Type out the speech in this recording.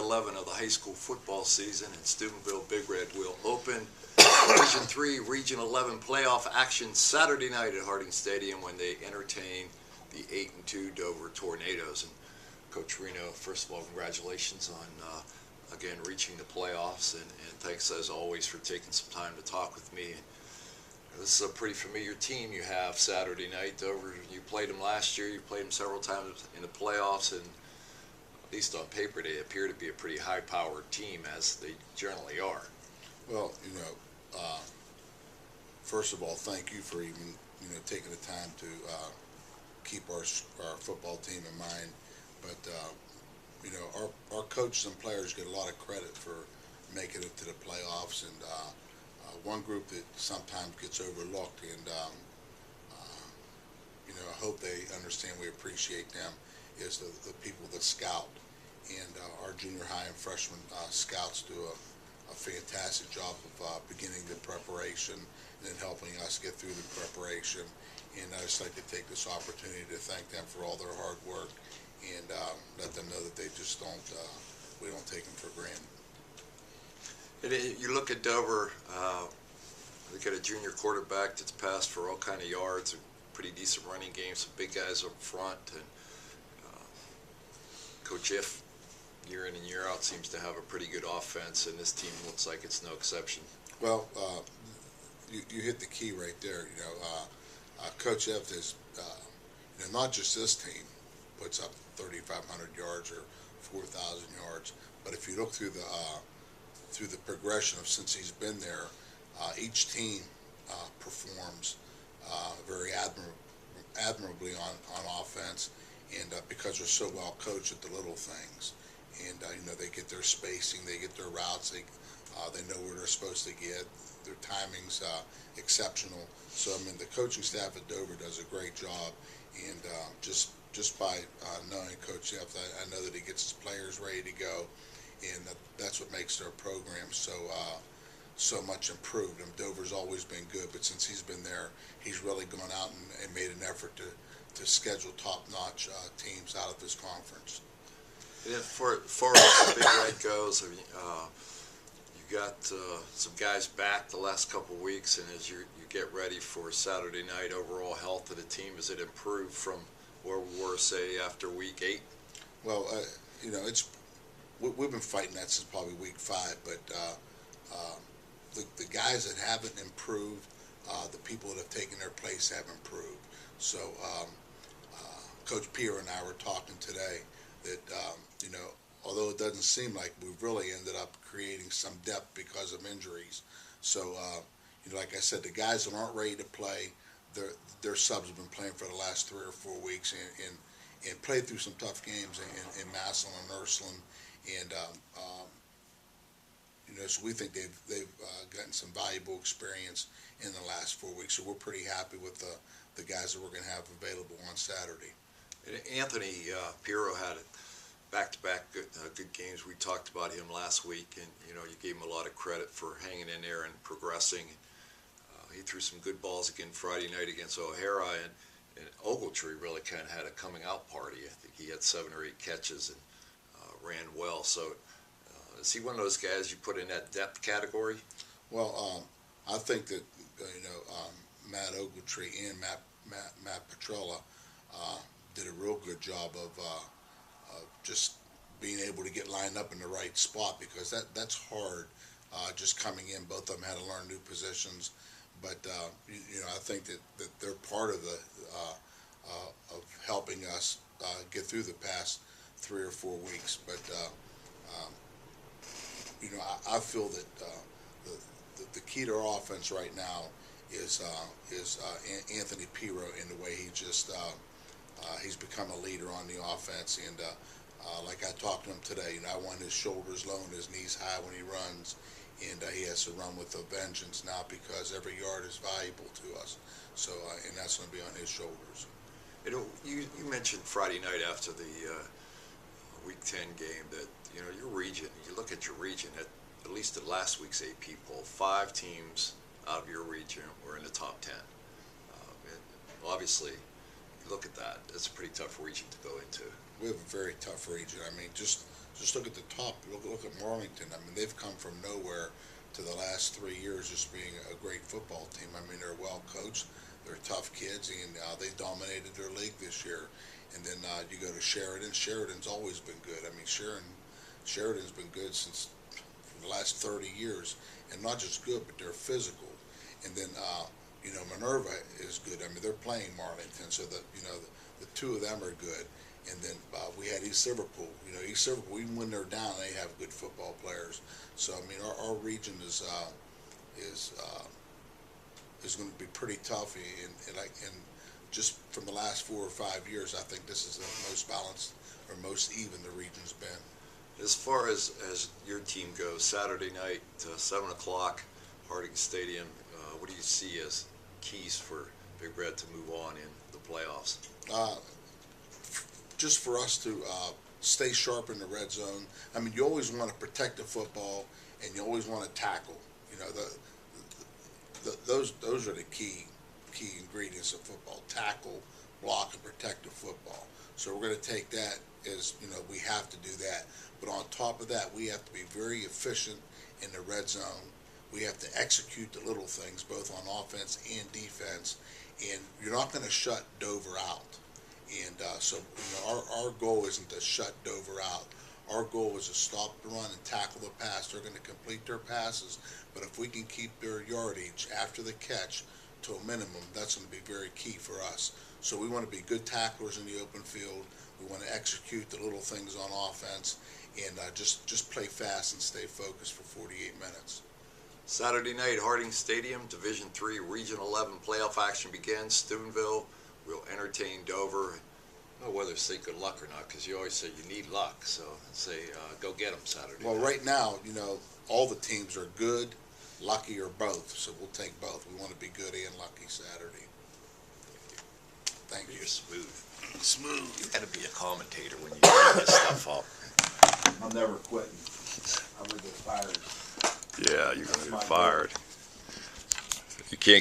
11 of the high school football season, and Steubenville Big Red will open Division III Region 11 playoff action Saturday night at Harding Stadium when they entertain the 8-2 Dover Tornadoes. And Coach Reno, first of all, congratulations on again reaching the playoffs, and thanks as always for taking some time to talk with me. And this is a pretty familiar team you have Saturday night. Dover, you played them last year, you played them several times in the playoffs, and at least on paper they appear to be a pretty high-powered team, as they generally are. Well, first of all, thank you for even taking the time to keep our football team in mind. But our coaches and players get a lot of credit for making it to the playoffs, and one group that sometimes gets overlooked, and I hope they understand we appreciate them, is the people that scout. And our junior high and freshman scouts do a fantastic job of beginning the preparation and then helping us get through the preparation. And I just like to take this opportunity to thank them for all their hard work, and let them know that they just we don't take them for granted. You look at Dover, they got a junior quarterback that's passed for all kind of yards, a pretty decent running game, some big guys up front, and Coach If, year in and year out, seems to have a pretty good offense, and this team looks like it's no exception. Well, you hit the key right there. Coach F is, not just this team puts up 3,500 yards or 4,000 yards, but if you look through the progression of since he's been there, each team performs very admirably on offense, and because they're so well coached at the little things, and they get their spacing, they get their routes, they know where they're supposed to get. Their timing's exceptional. So the coaching staff at Dover does a great job, and just by knowing Coach F, I know that he gets his players ready to go, and that's what makes their program so much improved. And Dover's always been good, but since he's been there, he's really gone out and made an effort to schedule top-notch teams out of this conference. And as far as the Big Red goes, you got some guys back the last couple of weeks, and as you get ready for Saturday night, overall health of the team, has it improved from where we were, say, after week 8? Well, we've been fighting that since probably week 5, but the guys that haven't improved, the people that have taken their place have improved. So Coach Pierre and I were talking today that, although it doesn't seem like, we've really ended up creating some depth because of injuries. So, like I said, the guys that aren't ready to play, their subs have been playing for the last 3 or 4 weeks and played through some tough games in Massillon and Ursuline. And, so we think they've gotten some valuable experience in the last 4 weeks. So we're pretty happy with the guys that we're going to have available on Saturday. And Anthony Pirro had back-to-back good games. We talked about him last week, and you gave him a lot of credit for hanging in there and progressing. He threw some good balls again Friday night against O'Hara, and Ogletree really kind of had a coming-out party. I think he had 7 or 8 catches and ran well. So is he one of those guys you put in that depth category? Well, I think that Matt Ogletree and Matt Petrella did a real good job of just being able to get lined up in the right spot, because that's hard. Just coming in, both of them had to learn new positions, but I think that they're part of of helping us get through the past 3 or 4 weeks. But I feel that the key to our offense right now is Anthony Pirro, in the way he just he's become a leader on the offense. And like I talked to him today, I want his shoulders low and his knees high when he runs, and he has to run with a vengeance now, because every yard is valuable to us. So and that's going to be on his shoulders. You mentioned Friday night after the Week 10 game that your region. You look at your region at least at last week's AP poll, 5 teams out of your region were in the top 10. Obviously, you look at that, it's a pretty tough region to go into. We have a very tough region. Just just look at the top, look at Marlington. I mean, they've come from nowhere to the last 3 years just being a great football team. I mean, they're well coached, they're tough kids, and they dominated their league this year. And then you go to Sheridan. Sheridan's always been good. I mean, Sheridan's been good since the last 30 years, and not just good, but they're physical. And then Minerva is good. I mean, they're playing Marlington, so the two of them are good. And then we had East Liverpool. East Liverpool, even when they're down, they have good football players. So I mean, our region is going to be pretty tough. And just from the last 4 or 5 years, I think this is the most balanced or most even the region's been. As far as your team goes, Saturday night, 7 o'clock, Harding Stadium, what do you see as keys for Big Red to move on in the playoffs? Just for us to stay sharp in the red zone. I mean, you always want to protect the football, and you always want to tackle. Those are the key ingredients of football: tackle, block, and protect the football. So we're going to take that as we have to do that. But on top of that, we have to be very efficient in the red zone. We have to execute the little things, both on offense and defense. And you're not going to shut Dover out. And so our goal isn't to shut Dover out. Our goal is to stop the run and tackle the pass. They're going to complete their passes, but if we can keep their yardage after the catch to a minimum, that's going to be very key for us. So we want to be good tacklers in the open field. We want to execute the little things on offense, and just play fast and stay focused for 48 minutes. Saturday night, Harding Stadium, Division III, Region 11 playoff action begins. Steubenville will entertain Dover. I don't know whether to say good luck or not, because you always say you need luck. So say go get them Saturday Well, night. right now, all the teams are good, lucky, or both. So we'll take both. We want to be good and lucky Saturday. Thank you. You're smooth. Smooth. You got to be a commentator when you bring this stuff up. I'm never quitting. I'm gonna get fired. Yeah, you're going to my get fired. You can't